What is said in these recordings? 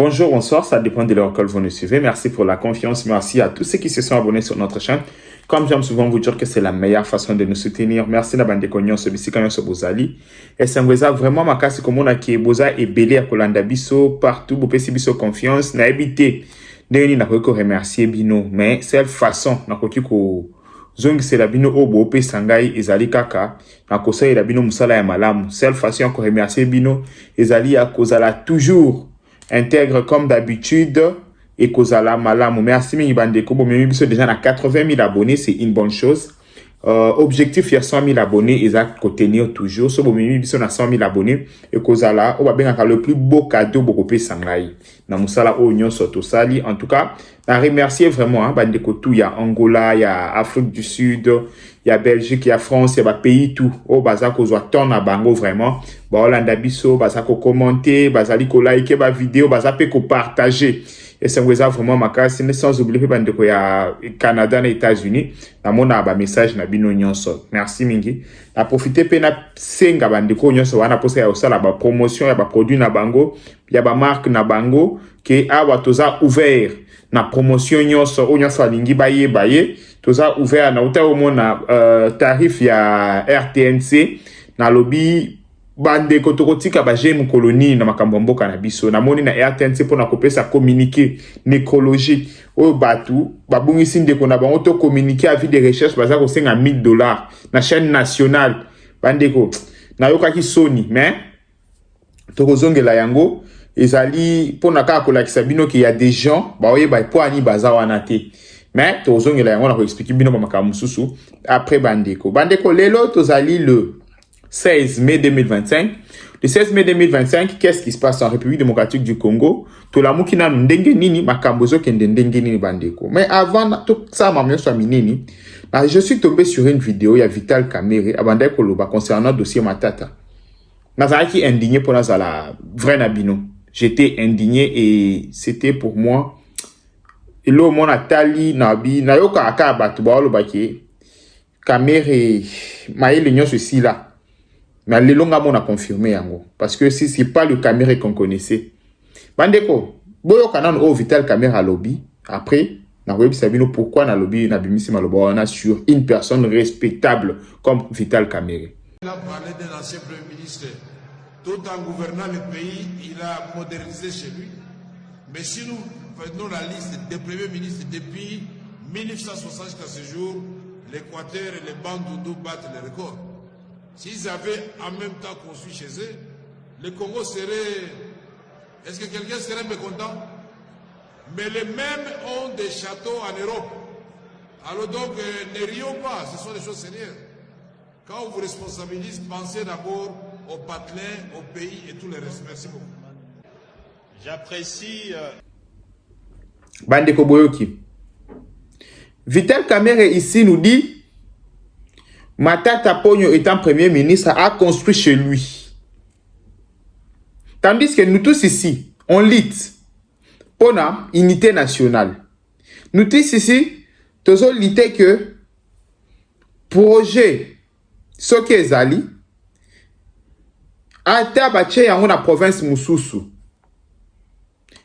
Bonjour, bonsoir, ça dépend de l'heure que vous nous suivez. Merci pour la confiance. Merci à tous ceux qui se sont abonnés sur notre chaîne. Comme j'aime souvent vous dire que c'est la meilleure façon de nous soutenir. Merci d'abonder Konyon sur Bissikanyon sur Bozali. Et c'est vraiment ma casse comme on a qui est Boza et Belé à Kolanda Bisso partout. Vous pouvez bisso confiance. N'a habité. N'est n'a pas remercier Bino. Mais c'est la façon. N'a pas ko zongi c'est la bino obo pe sangai ezali kaka. N'a kosa la bino musala ya malamu. C'est la façon ko remercier Bino. Ezali ya kozala toujours intègre comme d'habitude et kozala malamu. Merci mingi bandeko. Bon, mais biso déjà na 80 000 abonnés, c'est une bonne chose. Objectif il y a 100 000 abonnés, exact, ko tenir toujours. So bon, mais biso na 100 000 abonnés et kozala on va bien le plus beau cadeau beaucoup pe sangai. Na musala o nyonso to sali. En tout cas, na remercier vraiment hein, bandeko tout, il y a Angola, il y a Afrique du Sud, il y a Belgique, il y a France, il y a pays tout. Oh baza ko zwa ton na bango vraiment. Ba Hollanda biso baza ko commenter, bazali ko liker ba vidéo, baza pe ko partager. Et c'est vraiment ma casse, sans oublier bandeko ya Canada et États-Unis. Na mona ba message na bino nyonso. Merci mingi. Na profiter pe na senga bandeko nyonso wana posa ya osala ba promotion ya ba produit na bango, ya ba marque na bango ke awa toza ouvert na promotion nyonso o nyonso alingi baye baye. Toza ouvert na uta omona tarif ya RTNC na lobby bande kotokotika ba gem colonie na makambo mboka na biso na moni na RTNC pona kopesa communiquer nécrologique o batu babungisi ndeko na bango to communiquer avis de recherche baza ko senga $1000 na chaîne nationale bandeko na yokaki soni mais tokozongela yango ezali pona ka kolakisa bino ki ya des gens ba oye ba po ani baza wana te mais tozongela yango na ko expliquer bino ba makambo susu après bandeko lelo tozali le 16 mai 2025. Le 16 mai 2025, qu'est-ce qui se passe en République démocratique du Congo? Tout la moukina ndenge nini makambozo kende ndenge nini bandeko. Mais avant tout ça mamio soit minini, je suis tombé sur une vidéo, il y a Vital Kamerhe abandeko loba concernant le dossier Matata. Nazaraki indigné pour la vraie nabino. J'étais indigné et c'était pour moi et là mon atali nabi na yoka aka batu ba loba ki Kamerhe maï l'union ceci là. Mais les longs on a confirmé yango parce que si c'est pas le Kamerhe qu'on connaissait. Bandeko, boyo kanan o Vital Kamerhe lobby après na web sabino pourquoi na lobby na bimisi maloba on sur une personne respectable comme Vital Kamerhe. Il a parlé d'un ancien premier ministre. Tout en gouvernant le pays, il a modernisé chez lui. Mais si nous faisons la liste des premiers ministres depuis 1960 jusqu'à ce jour, l'Équateur et les Bandundu battent les records. S'ils avaient en même temps construit chez eux, le Congo serait... Est-ce que quelqu'un serait mécontent? Mais les mêmes ont des châteaux en Europe. Alors donc, ne rions pas, ce sont des choses sérieuses. Quand on vous responsabilise, pensez d'abord au patelin, au pays et tout le reste. Merci beaucoup. J'apprécie... Bandeko Boyoki. Vital Kamerhe ici nous dit Matata Ponyo étant premier ministre a construit chez lui. Tandis que nous tous ici, on lit pour la unité nationale. Nous tous ici, tous on lit que projet Soke Zali a été abattu dans la province Moussousou.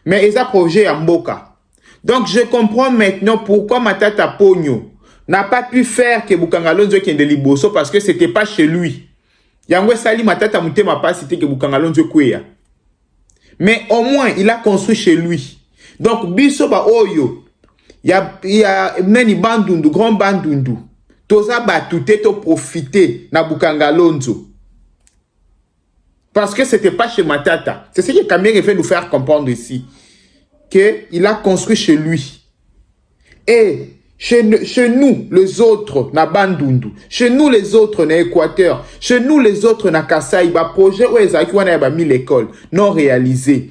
Mais il a projet en Mboka. Donc je comprends maintenant pourquoi Matata Ponyo n'a pas pu faire que Bukangalonzo qui est de Liboso parce que c'était pas chez lui. Yangwe Sali Matata Mutema pas cité que Bukangalonzo Kweya. Mais au moins, il a construit chez lui. Donc, Biso ba Oyo, il y a Meni Bandundu, Grand Bandundu. Toza batute to profiter na Bukangalonzo. Parce que c'était pas chez Matata. C'est ce que Kamerhe veut nous faire comprendre ici. Qu'il a construit chez lui. Et chez nous, les autres, na Bandundu. Chez nous, les autres, na Équateur. Chez nous, les autres, na Kasaï. Ba projet où ils ont mis l'école. Non réalisé.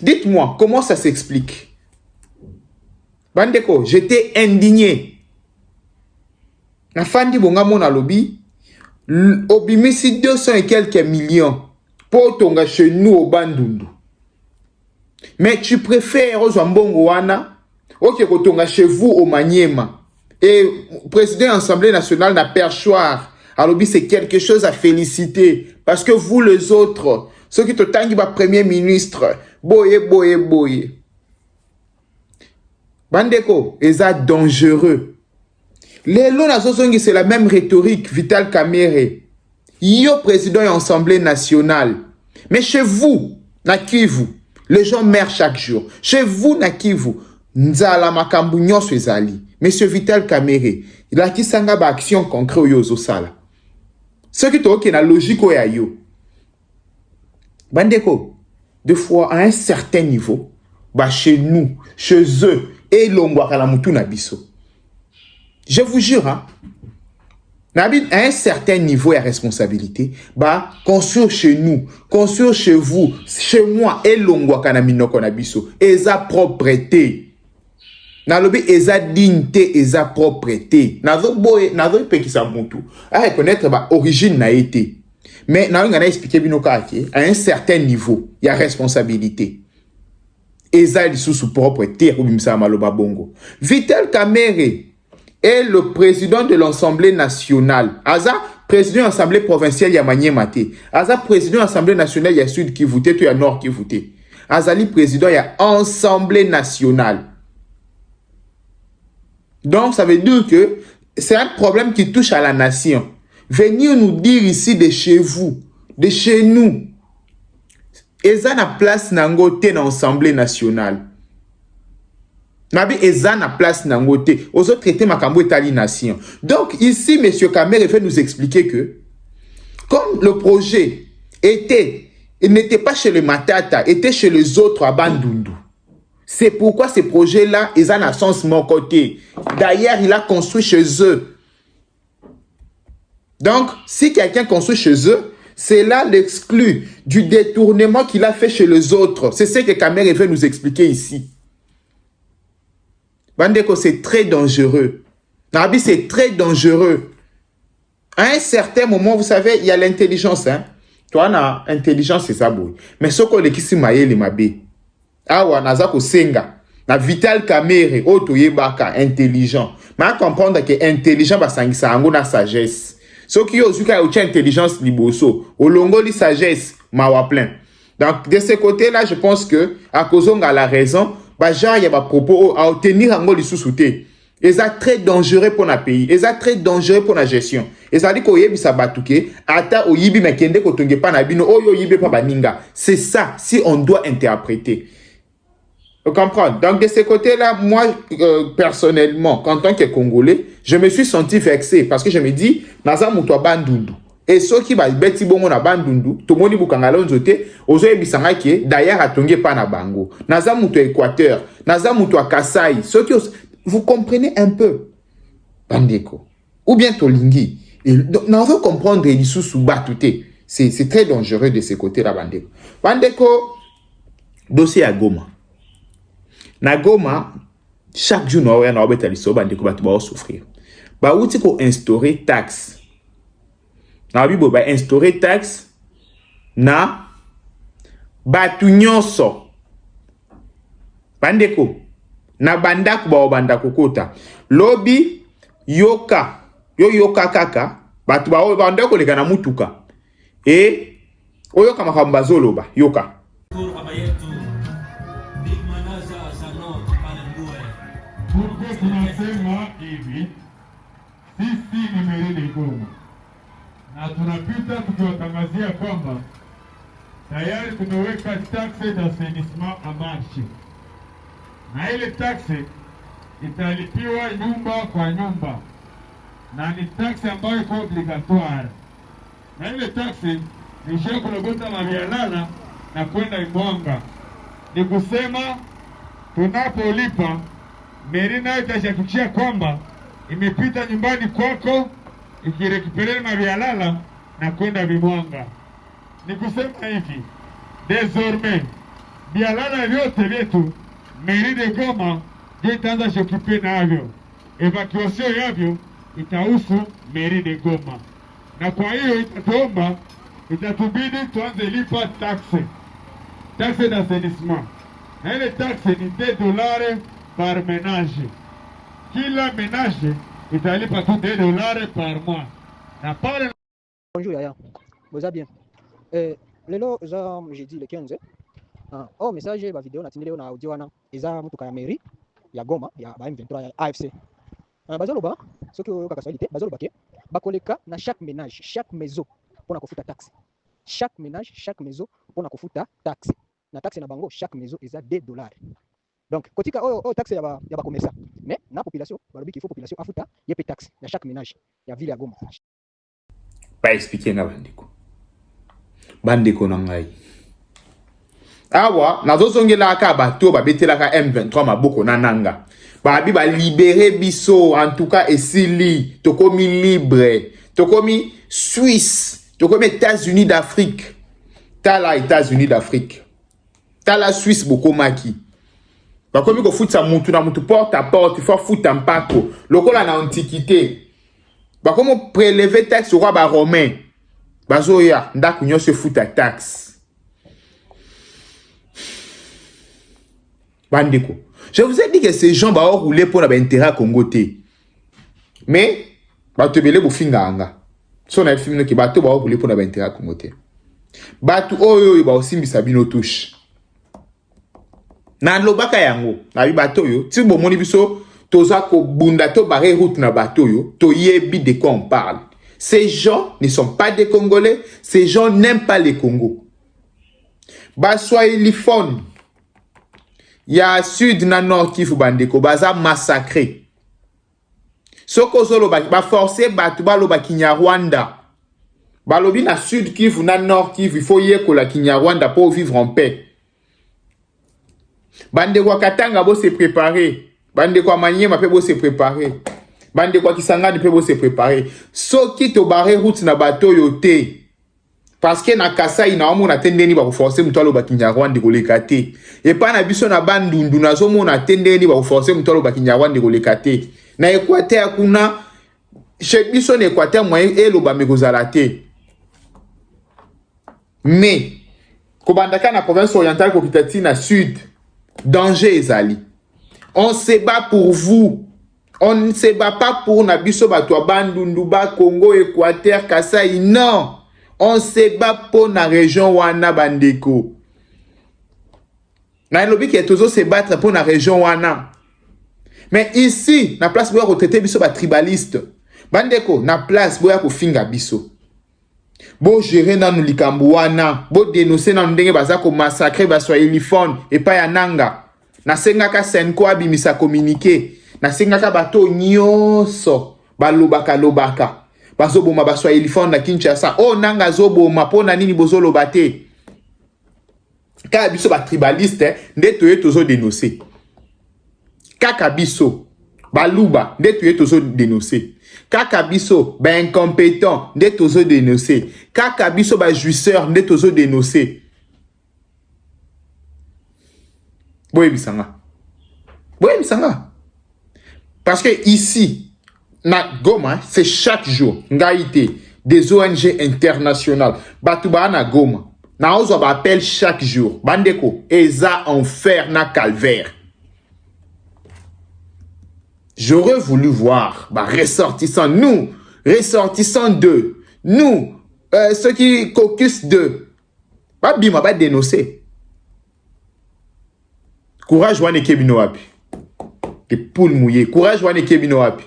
Dites-moi, comment ça s'explique? Bandeko, j'étais indigné. Na fandi bonga mon lobby. Obimisi 200 et quelques millions. Pour tonga chez nous au Bandundu. Mais tu préfères aux Ambongoana. Ok, kotonga chez vous au Maniema. Et président de l'Assemblée nationale n'a perchoir. Alors, c'est quelque chose à féliciter. Parce que vous, les autres, ceux qui te tangent, premier ministre, boye. Bandeko, eza dangereux. Les lois, c'est la même rhétorique, Vital Kamerhe. Yo président et assemblée nationale. Mais chez vous, na Kivu, les gens meurent chaque jour. Chez vous, na Kivu, Nzala makambu nyonso ezali. Monsieur Vital Kamerhe, il a qui sanga ba action concrète yo sala. Ce qui est na logique ya yo. Bandeko, des fois à un certain niveau, bah chez nous, chez eux, et l'ongwaka la mutu na biso. Je vous jure, hein, à un certain niveau de responsabilité, bah construire chez nous, construire chez vous, chez moi, et l'ongwaka na minoko na biso, et sa propreté. Nalobi eza dignité, eza propreté. Nazo pe ki sa mutu. À reconnaître ba origine na été. Mais na ngana expliquer binoka à un certain niveau, il y a responsabilité. Eza sous propreté ou bimsa maloba bongo. Vital Kamerhe est le président de l'Assemblée nationale. Aza président de l'Assemblée provinciale ya Maniema-te. Aza président de l'Assemblée nationale ya Sud qui votait tout ya Nord qui votait. Azali président ya Assemblée nationale. Donc, ça veut dire que c'est un problème qui touche à la nation. Venir nous dire ici de chez vous, de chez nous, eza na place nangote dans l'Assemblée nationale. Nabi eza na place nangote. Aux autres traités makambo etali nation. Donc, ici, M. Kamerhe fait nous expliquer que, comme le projet n'était pas chez le Matata, était chez les autres à Bandundu. C'est pourquoi ces projets-là, ils ont un sens mon côté. D'ailleurs, il a construit chez eux. Donc, si quelqu'un construit chez eux, c'est là l'exclu du détournement qu'il a fait chez les autres. C'est ce que Kamerhe veut nous expliquer ici. Bandeko, c'est très dangereux. Nabi, c'est très dangereux. À un certain moment, vous savez, il y a l'intelligence. Hein? Toi, on a intelligence, c'est ça, boy. Mais ce qu'on est qui maye les mabé. Awa nazako senga na Vital Kamerhe oto yebaka intelligent ma comprendre que intelligent basangisa yango na sagesse soki yo zuka yo intelligence liboso olongoli sagesse mawa plein. Donc de ce côté là je pense que à kozonga la raison ba genre ya ba propos à obtenir yango lisusu te. Eza très dangereux pour na pays, eza très dangereux pour la gestion. Eza di ko yebisa batuke ata oyibi mekende ko tonge pa na bino oyo yibe pa baninga. C'est ça si on doit interpréter. Vous comprenez? Donc, de ce côté-là, moi, personnellement, en tant que Congolais, je me suis senti vexé parce que je me dis, Naza Moutoua Bandundu. Et ceux qui va beti bongo na Bandundu, tout le monde boukangalon zote, ozo ebisanga qui d'ailleurs a tongé pas na Bango. Naza Moutoua Équateur, Naza Moutoua Kasaï, ceux qui, vous comprenez un peu? Bandeko. Ou bien Tolingi. Nous allons comprendre les sous batouté. C'est très dangereux de ce côté-là, Bandeko. Bandeko, dossier à Goma. Na Goma, chaque jour, nous avons Bandeko va souffrir. Bah, où tu peux instaurer taxe? Na Bibo, bah, instaurer taxe na batu nyonso. Bandeko. Na bandaku ba bandaku kota. Lobby, yoka kaka, batu ba bandako leka na mutuka. Et, oyoka makamba zoloba, yoka. Pourquoi tunasema hivi, sisi ni Mairie de Goma na tunapita tukiwatangazia kwamba tayari tumeweka taxe d'assainissement en marche, na ile taxe italipiwa nyumba kwa nyumba na ni taxe ambayo iko obligatoire, na ile taxe ni shia kulogota mavialala na kwenda Ibwanga. Ni kusema tunapolipa meri nayo itashakikishia kwamba imepita nyumbani kwako ikirekipelele mavialala na kwenda Vimwanga. Ni kusema hivi, désormais vialala vyote vyetu Mairie de Goma ndio itaanza shokipe navyo, evacuation yavyo itahusu Mairie de Goma, na kwa hiyo itatuomba, itatubidi tuanze lipa taxe d'assainissement, na ile taxe ni $2 par ménage. Kila ménage italipa tu $2 par mois. Na pale bonjour Yaya, vous allez bien. Lelo j'ai dit le 15, Oh message ba video na tindele na audio wana eza mutuka ya mairie ya Goma ya ba M23 ya AFC. Bazoloba soki oyo kaka Swahili te bazoloba ke bakoleka na chaque ménage chaque maison pona kofuta taxe. Chaque ménage chaque maison pona kofuta taxe. Na taxe na bango chaque maison eza $2. Donc kotika oyo taxe ya ba commerçant mais na population balobi qu'il faut population afuta yepe taxe na chaque ménage ya ville ya Goma. Ba expliquer nga bandeko na ngai. Awa nazozongela ka bato babetela ka M23 maboko na nanga. Babi ba libérer biso en tout cas esili tokomi libre tokomi Suisse tokomi États-Unis d'Afrique tala États-Unis d'Afrique tala Suisse bokomaki bakomi ko futa mutu na mutu porte à porte il faut futa mpako lokola na antiquité bakomo prélever taxe roi ba romain bazoya ndako nyonso futa taxe. Bandeko, je vous ai dit que ces gens vont rouler pour l'intérêt à Congo. Mais, bato bele bufinga anga. So na filmino ki bato va rouler pour l'intérêt à Congo. Bato oyo ba aussi misabino touche. Na lobaka yango, na bi bato yo, ti bo moni biso toza ko bunda to bare route na bato yo, to yebi de quoi on parle. Ces gens ne sont pas des Congolais, ces gens n'aiment pas les Congo. Ba Swahiliphone. Ya sud na nord Kivu bandeko baza massacré. Soko zolo ba forcer batu ba loba Kinyarwanda. Balobi na sud Kivu na nord Kivu il faut yeko la Kinyarwanda pour vivre en paix. Bandeko Katanga bo se préparer. Bandeko Maniema pe bo se préparer. Bandeko Kisangani pe bo se préparer. Soki to bare route na bato yo te. Parce que na Kasai na omo na tendeni ba forcer mutalo ba Kinyarwanda kolekate. Et pas na biso na bandundu na zomo na tendeni ba forcer mutalo ba Kinyarwanda kolekate. Na Équateur kuna chez biso na Équateur moyen elo ba mekozalate. Mais kobandaka na province orientale ko kitati na sud danger ezali. On se bat pour vous. On ne se bat pas pour na biso ba to bandundu ba Congo Équateur Kasai non. On se bat pour la région wana bandeko. Na lobi qui toujours se battre pour la région wana. Mais ici, na place boya ko traiter biso ba tribaliste. Bandeko, na place boya ko finga biso. Bo gérer na nu likambo wana, bo dénoncer na ndenge baza ko massacrer ba Swahiliphone et pas ya nanga. Na sengaka senko abimisa communiquer. Na sengaka bato nyonso balobaka lobaka. Bazoboma ba Swahiliphone na Kinshasa. Oh nanga zoboma pona nini bozoloba te. Ka biso ba tribaliste nde toye tozo dénoncer. Kaka biso baluba nde toye tozo dénoncer. Kaka biso ba incompétent nde tozo dénoncer. Kaka biso ba jouisseur nde tozo dénoncer. Boye bisanga. Parce que ici na Goma, c'est chaque jour. Ngaïté, des ONG internationales. Batouba na Goma. Na ozo appelle chaque jour. Bandeko, Eza enfer na calvaire. J'aurais voulu voir, ressortissant, nous, ressortissant d'eux, nous, ceux qui caucus d'eux. Bima ba dénoncer. Courage wane kebino wapi. Des poules mouillées. Courage wane kebino wapi.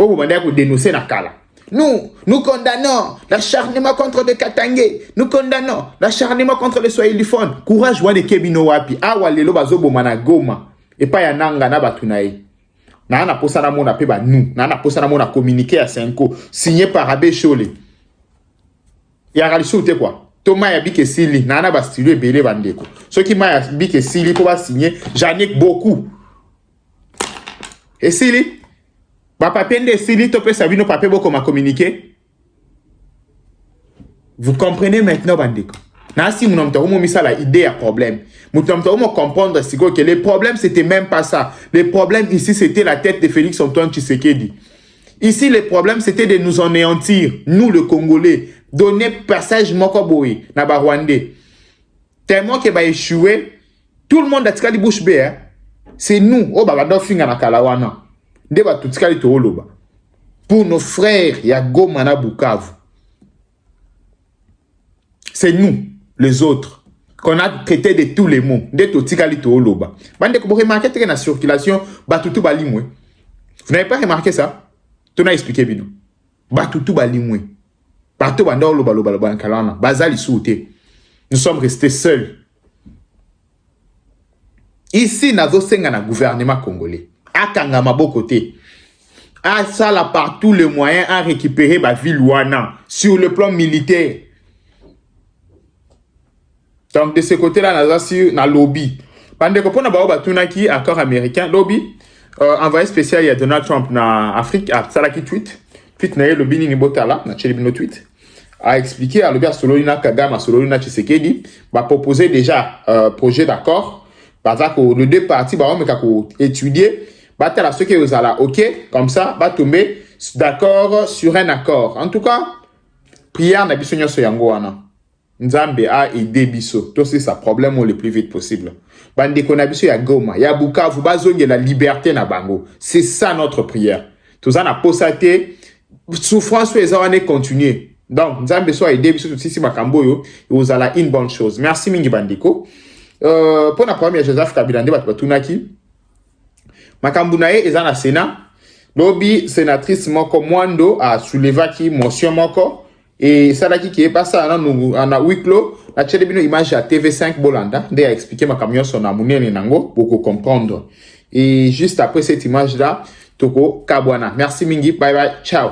Oh, vous m'avez dénoncé la Kala. Nous condamnons l'acharnement contre les Katangé. Nous condamnons l'acharnement contre les Swahiliphone. Courage, wane kebino wapi. Awa lelo bazobo mana Goma. Et pas ya nanga na batunae. Na ana posa na mona peba nous. Na ana posa na mona communiqué à Senko. Signé par Abbé Cholé. Ya ralisou te quoi. Thomas ya bike sili. Na ana bastilu ebele bandeko. Ceux qui m'a bike sili pour signer. J'en ai beaucoup. Et sili. Ba papier de sili to pe sabino papier boko ma communiqué. Vous comprenez maintenant bandeko. Na si mon mta omo misala idée à problème. Mon mta omo comprendre que les problèmes c'était même pas ça. Les problèmes ici c'était la tête de Félix Antoine Tshisekedi. Ici les problèmes c'était de nous anéantir, nous le Congolais, donner passage moko boy na ba Rwandais. Tellement que ba échoué, tout le monde a tika di bouche bée. Hein? C'est nous, oh baba do finga na kalawana. Pour nos frères, il y a Goma na Bukavu. C'est nous, les autres. qu'on a traité de tous les mots. De tout tikali to oloba. Bande ko vous remarquez que la circulation batutu balimwe. Vous n'avez pas remarqué ça? Tu n'as expliqué bino. Batutu balimwe. Partout bande oloba loba kalana. Bazali souté. Nous sommes restés seuls. Ici, nazo senga na gouvernement congolais. Akanga maboko te. A ça là par tous les moyens à récupérer la ville Wana sur le plan militaire. Donc de ce côté-là, nazo sur na lobby. Pande ko pona ba tunaki accord américain lobby envoyé spécial il y a Donald Trump na Afrique a salaki tweet na lobby ni botala na chelibino tweet a expliqué à lobby à Sololina Kagame Sololina Tshisekedi va proposer déjà projet d'accord. Parce que les deux parties vont étudier, ceux qui sont là, ok, comme ça, va tomber d'accord sur un accord. En tout cas, prière na biso nyonso yango wana. Nzambe a aidé biso. Tout c'est ça problème le plus vite possible. Bande ko na biso ya Goma, ya Bukavu bazonge la liberté na bango. C'est ça notre prière. Tout ça na posaté souffrance les années continuer. Donc Nzambe soit aidé biso tout ici makambo yo, vous allez une bonne chose. Merci mingi bandeko. Pour la première Joseph Kabila nde batunaki makambu na ye eza na Sénat lobby sénatrice moko Mwando a soulevaki motion moko et salaki qui est passé na huis clos na chelebino image à TV5 Bolanda nde a expliqué makambu nyonso na munene nango pour comprendre et juste après cette image là toko kabwana. Merci mingi, bye bye, ciao.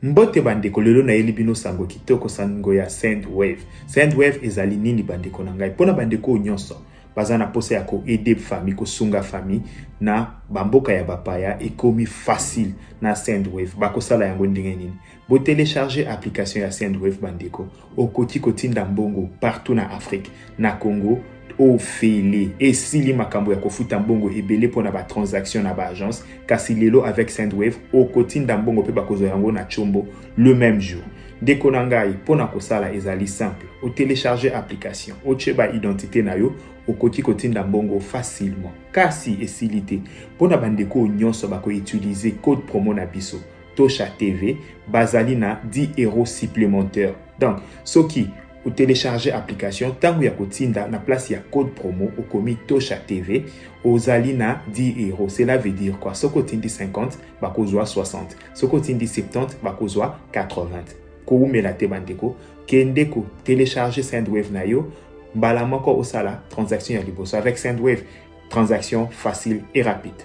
Mbote bandeko lelo na elibino sango kitoko sango ya Sendwave. Sendwave ezali nini bandeko na ngai? Pona bandeko nyonso baza na posa ya ko aider famille ko sunga famille na bamboka ya bapaya ekomi facile na Sendwave. Bako sala yango ndenge nini? Bo télécharger application ya Sendwave bandeko. Okoti kotinda mbongo partout na Afrique, na Congo, au fele et sili makambo ya kofuta mbongo ebele pona ba transaction na ba agence kasi lelo avec Sendwave au kotinda mbongo pe bakozo yango na chombo le même jour. Deko na ngai pona kosala ezali simple, au télécharger application, au cheba identité na yo, au koti kotinda mbongo facilement. Kasi esilité pona bandeko nyonso bako utiliser code promo na biso Tosha TV bazali na 10 € supplémentaires. Donc soki ou télécharger application tangu ya kotinda na place ya code promo au komi Tosha TV ozali na 10 €. Cela veut dire quoi? Soko tindi 50 bakozwa 60, soko tindi 70 bakozwa 80. Koumela te bandeko kende ko télécharger Sendwave na yo mbala moko osala transaction ya liboso avec Sendwave, transaction facile et rapide.